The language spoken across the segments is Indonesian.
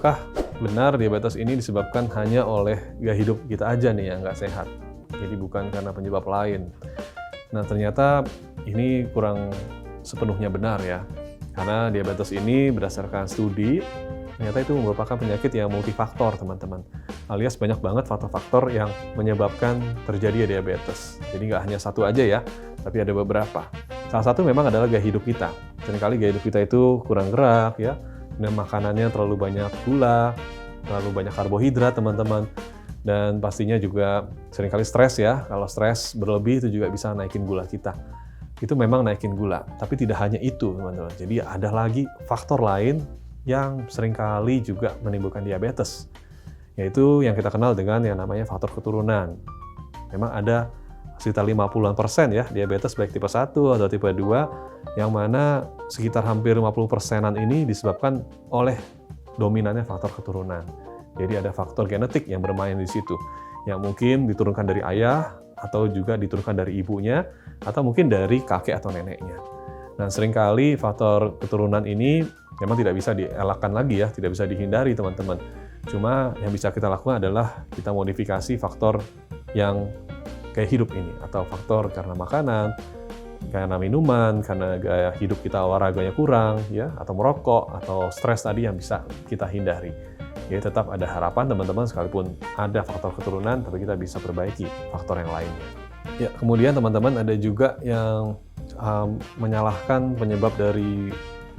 apakah benar diabetes ini disebabkan hanya oleh gaya hidup kita aja nih yang nggak sehat? Jadi bukan karena penyebab lain. Nah, ternyata ini kurang sepenuhnya benar ya. Karena diabetes ini berdasarkan studi, ternyata itu merupakan penyakit yang multifaktor, teman-teman. Alias banyak banget faktor-faktor yang menyebabkan terjadi diabetes. Jadi nggak hanya satu aja ya, tapi ada beberapa. Salah satu memang adalah gaya hidup kita. Seringkali gaya hidup kita itu kurang gerak ya, dan makanannya terlalu banyak gula, terlalu banyak karbohidrat, teman-teman. Dan pastinya juga seringkali stres ya. Kalau stres berlebih itu juga bisa naikin gula kita. Itu memang naikin gula, tapi tidak hanya itu, teman-teman. Jadi ada lagi faktor lain yang seringkali juga menimbulkan diabetes, yaitu yang kita kenal dengan yang namanya faktor keturunan. Memang ada sekitar 50% ya diabetes baik tipe 1 atau tipe 2, yang mana sekitar hampir 50%-an ini disebabkan oleh dominannya faktor keturunan. Jadi ada faktor genetik yang bermain di situ, yang mungkin diturunkan dari ayah, atau juga diturunkan dari ibunya, atau mungkin dari kakek atau neneknya. Nah, seringkali faktor keturunan ini memang tidak bisa dielakkan lagi ya, tidak bisa dihindari teman-teman. Cuma yang bisa kita lakukan adalah kita modifikasi faktor yang gaya hidup ini, atau faktor karena makanan, karena minuman, karena gaya hidup kita olahraganya kurang, ya, atau merokok, atau stres tadi yang bisa kita hindari. Jadi tetap ada harapan teman-teman, sekalipun ada faktor keturunan, tapi kita bisa perbaiki faktor yang lainnya. Ya, kemudian teman-teman ada juga yang menyalahkan penyebab dari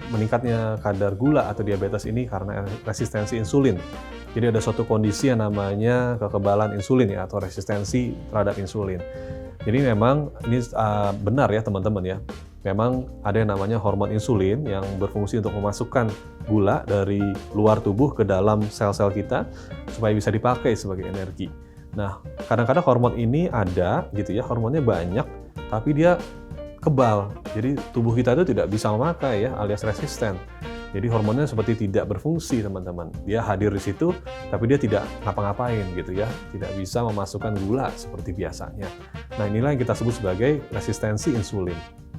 meningkatnya kadar gula atau diabetes ini karena resistensi insulin. Jadi ada suatu kondisi yang namanya kekebalan insulin ya, atau resistensi terhadap insulin. Jadi memang ini benar ya teman-teman ya. Memang ada yang namanya hormon insulin yang berfungsi untuk memasukkan gula dari luar tubuh ke dalam sel-sel kita supaya bisa dipakai sebagai energi. Nah, kadang-kadang hormon ini ada gitu ya, hormonnya banyak, tapi dia kebal. Jadi tubuh kita itu tidak bisa memakai ya, alias resisten. Jadi hormonnya seperti tidak berfungsi, teman-teman. Dia hadir di situ, tapi dia tidak ngapa-ngapain gitu ya. Tidak bisa memasukkan gula seperti biasanya. Nah, inilah yang kita sebut sebagai resistensi insulin.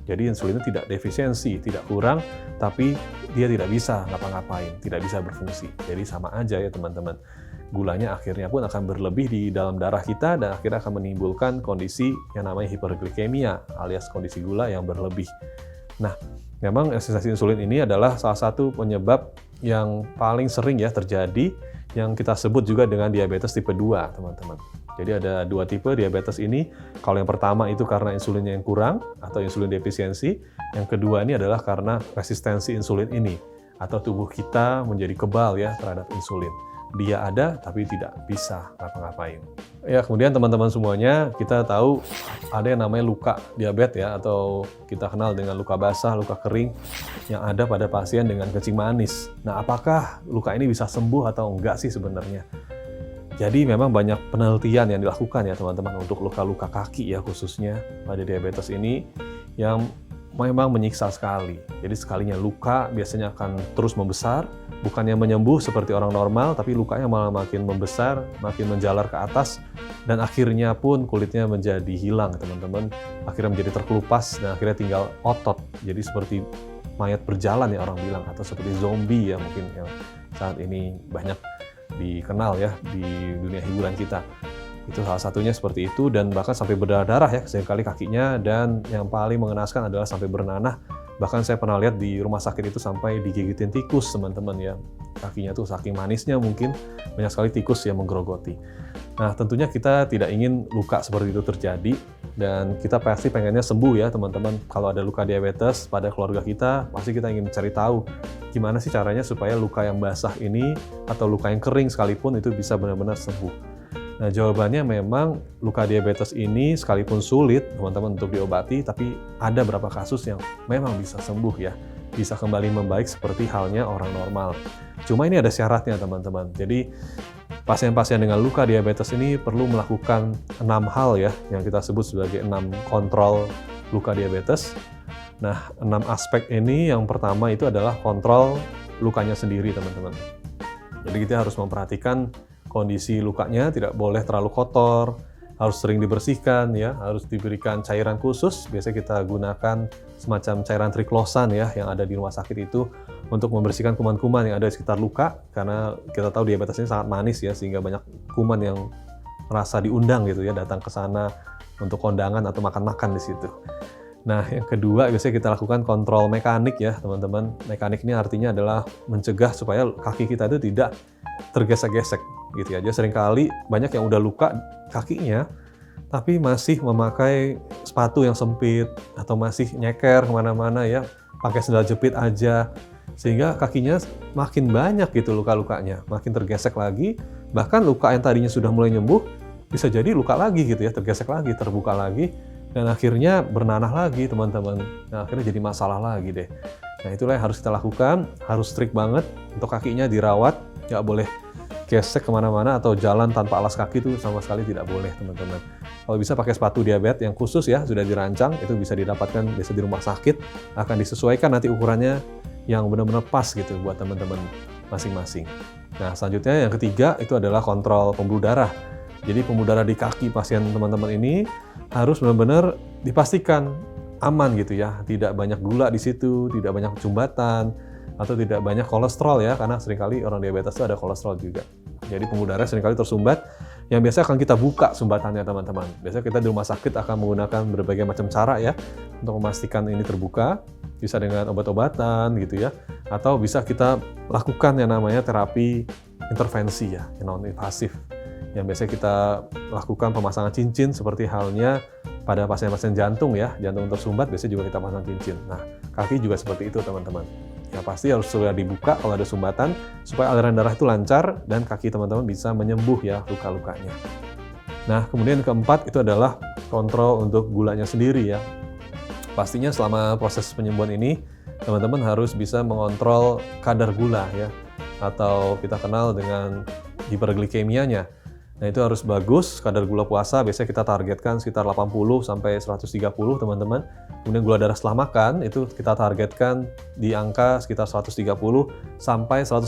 Jadi insulinnya tidak defisiensi, tidak kurang, tapi dia tidak bisa ngapa-ngapain, tidak bisa berfungsi. Jadi sama aja ya teman-teman. Gulanya akhirnya pun akan berlebih di dalam darah kita dan akhirnya akan menimbulkan kondisi yang namanya hiperglikemia, alias kondisi gula yang berlebih. Nah, memang resistensi insulin ini adalah salah satu penyebab yang paling sering ya terjadi, yang kita sebut juga dengan diabetes tipe 2, teman-teman. Jadi ada dua tipe diabetes ini. Kalau yang pertama itu karena insulinnya yang kurang atau insulin defisiensi. Yang kedua ini adalah karena resistensi insulin ini, atau tubuh kita menjadi kebal ya terhadap insulin. Dia ada tapi tidak bisa ngapa-ngapain. Ya, kemudian teman-teman semuanya, kita tahu ada yang namanya luka diabetes ya, atau kita kenal dengan luka basah, luka kering yang ada pada pasien dengan kencing manis. Nah, apakah luka ini bisa sembuh atau enggak sih sebenarnya? Jadi memang banyak penelitian yang dilakukan ya teman-teman untuk luka-luka kaki ya, khususnya pada diabetes ini yang memang menyiksa sekali. Jadi sekalinya luka biasanya akan terus membesar, bukannya menyembuh seperti orang normal, tapi lukanya malah makin membesar, makin menjalar ke atas, dan akhirnya pun kulitnya menjadi hilang teman-teman. Akhirnya menjadi terkelupas dan akhirnya tinggal otot. Jadi seperti mayat berjalan ya orang bilang, atau seperti zombie ya mungkin yang saat ini banyak dikenal ya di dunia hiburan kita. Itu salah satunya seperti itu, dan bahkan sampai berdarah-darah ya seringkali kakinya, dan yang paling mengenaskan adalah sampai bernanah. Bahkan saya pernah lihat di rumah sakit itu sampai digigitin tikus teman-teman ya. Kakinya tuh saking manisnya mungkin banyak sekali tikus yang menggerogoti. Nah, tentunya kita tidak ingin luka seperti itu terjadi, dan kita pasti pengennya sembuh ya teman-teman. Kalau ada luka diabetes pada keluarga kita, pasti kita ingin mencari tahu gimana sih caranya supaya luka yang basah ini atau luka yang kering sekalipun itu bisa benar-benar sembuh. Nah, jawabannya memang luka diabetes ini sekalipun sulit teman-teman untuk diobati, tapi ada beberapa kasus yang memang bisa sembuh ya, bisa kembali membaik seperti halnya orang normal. Cuma ini ada syaratnya teman-teman. Jadi pasien-pasien dengan luka diabetes ini perlu melakukan 6 hal ya, yang kita sebut sebagai 6 kontrol luka diabetes. Nah, 6 aspek ini yang pertama itu adalah kontrol lukanya sendiri teman-teman. Jadi kita harus memperhatikan kondisi lukanya, tidak boleh terlalu kotor, harus sering dibersihkan ya, harus diberikan cairan khusus. Biasanya kita gunakan semacam cairan triklosan ya yang ada di rumah sakit itu untuk membersihkan kuman-kuman yang ada di sekitar luka, karena kita tahu diabetes ini sangat manis ya, sehingga banyak kuman yang merasa diundang gitu ya datang ke sana untuk kondangan atau makan-makan di situ. Nah, yang kedua biasanya kita lakukan kontrol mekanik ya, teman-teman. Mekanik ini artinya adalah mencegah supaya kaki kita itu tidak tergesek-gesek gitu aja. Seringkali banyak yang udah luka kakinya, tapi masih memakai sepatu yang sempit atau masih nyeker kemana-mana ya, pakai sandal jepit aja, sehingga kakinya makin banyak gitu luka-lukanya, makin tergesek lagi. Bahkan luka yang tadinya sudah mulai nyembuh, bisa jadi luka lagi gitu ya, tergesek lagi, terbuka lagi, dan akhirnya bernanah lagi teman-teman. Nah, akhirnya jadi masalah lagi deh. Nah, itulah yang harus kita lakukan, harus strict banget untuk kakinya dirawat, nggak boleh gesek kemana-mana atau jalan tanpa alas kaki itu sama sekali tidak boleh teman-teman. Kalau bisa pakai sepatu diabetes yang khusus ya, sudah dirancang, itu bisa didapatkan biasa di rumah sakit, akan disesuaikan nanti ukurannya yang benar-benar pas gitu buat teman-teman masing-masing. Nah, selanjutnya yang ketiga itu adalah kontrol pembuluh darah. Jadi pembuluh darah di kaki pasien teman-teman ini harus benar-benar dipastikan aman gitu ya, tidak banyak gula di situ, tidak banyak sumbatan, atau tidak banyak kolesterol ya, karena seringkali orang diabetes itu ada kolesterol juga. Jadi pembuluh darah seringkali tersumbat, yang biasa akan kita buka sumbatannya teman-teman. Biasanya kita di rumah sakit akan menggunakan berbagai macam cara ya, untuk memastikan ini terbuka, bisa dengan obat-obatan gitu ya, atau bisa kita lakukan yang namanya terapi intervensi ya, yang non-invasif. Yang biasanya kita lakukan pemasangan cincin seperti halnya pada pasien-pasien jantung ya, jantung tersumbat biasanya juga kita pasang cincin. Nah, kaki juga seperti itu teman-teman. Ya pasti harus sudah dibuka kalau ada sumbatan supaya aliran darah itu lancar dan kaki teman-teman bisa menyembuh ya luka-lukanya. Nah, kemudian keempat itu adalah kontrol untuk gulanya sendiri ya. Pastinya selama proses penyembuhan ini teman-teman harus bisa mengontrol kadar gula ya, atau kita kenal dengan hiperglikemianya. Nah, itu harus bagus, kadar gula puasa biasanya kita targetkan sekitar 80 sampai 130 teman-teman. Kemudian gula darah setelah makan itu kita targetkan di angka sekitar 130 sampai 180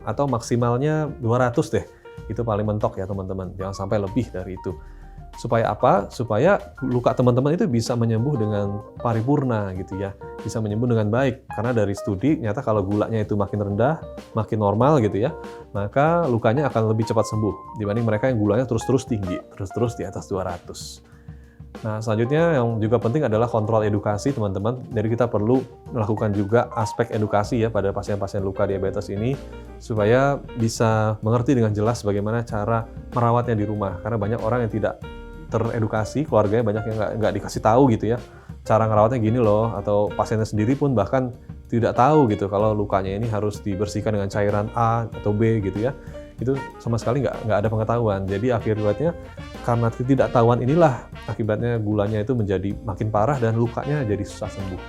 atau maksimalnya 200 deh. Itu paling mentok ya teman-teman, jangan sampai lebih dari itu. Supaya apa? Supaya luka teman-teman itu bisa menyembuh dengan paripurna gitu ya, bisa menyembuh dengan baik. Karena dari studi nyata kalau gulanya itu makin rendah, makin normal gitu ya, maka lukanya akan lebih cepat sembuh dibanding mereka yang gulanya terus-terus tinggi, terus-terus di atas 200. Nah, selanjutnya yang juga penting adalah kontrol edukasi teman-teman. Jadi kita perlu melakukan juga aspek edukasi ya pada pasien-pasien luka diabetes ini supaya bisa mengerti dengan jelas bagaimana cara merawatnya di rumah. Karena banyak orang yang tidak teredukasi, keluarganya banyak yang nggak dikasih tahu gitu ya, cara ngerawatnya gini loh, atau pasiennya sendiri pun bahkan tidak tahu gitu kalau lukanya ini harus dibersihkan dengan cairan A atau B gitu ya. Itu sama sekali nggak ada pengetahuan. Jadi akibatnya karena ketidaktahuan inilah akibatnya gulanya itu menjadi makin parah dan lukanya jadi susah sembuh.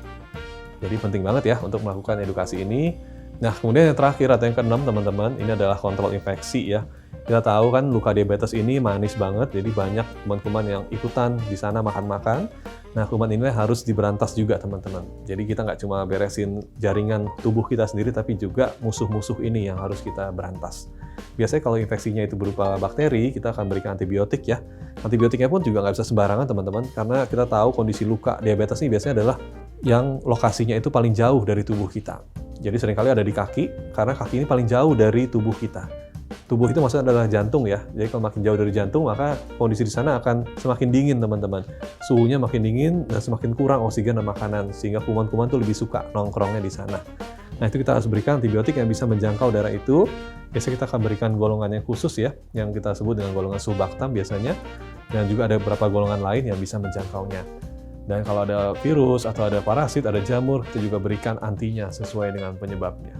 Jadi penting banget ya untuk melakukan edukasi ini. Nah, kemudian yang terakhir atau yang keenam teman-teman, ini adalah kontrol infeksi ya. Kita tahu kan luka diabetes ini manis banget, jadi banyak kuman-kuman yang ikutan di sana makan-makan. Nah, kuman ini harus diberantas juga teman-teman. Jadi kita nggak cuma beresin jaringan tubuh kita sendiri, tapi juga musuh-musuh ini yang harus kita berantas. Biasanya kalau infeksinya itu berupa bakteri, kita akan berikan antibiotik ya. Antibiotiknya pun juga nggak bisa sembarangan teman-teman, karena kita tahu kondisi luka diabetes ini biasanya adalah yang lokasinya itu paling jauh dari tubuh kita. Jadi seringkali ada di kaki, karena kaki ini paling jauh dari tubuh kita. Tubuh itu maksudnya adalah jantung ya. Jadi kalau makin jauh dari jantung, maka kondisi di sana akan semakin dingin teman-teman. Suhunya makin dingin dan semakin kurang oksigen dan makanan, sehingga kuman-kuman tuh lebih suka nongkrongnya di sana. Nah, itu kita harus berikan antibiotik yang bisa menjangkau daerah itu. Biasanya kita akan berikan golongan yang khusus ya, yang kita sebut dengan golongan sulbactam biasanya. Dan juga ada beberapa golongan lain yang bisa menjangkaunya. Dan kalau ada virus atau ada parasit, ada jamur, kita juga berikan antinya sesuai dengan penyebabnya.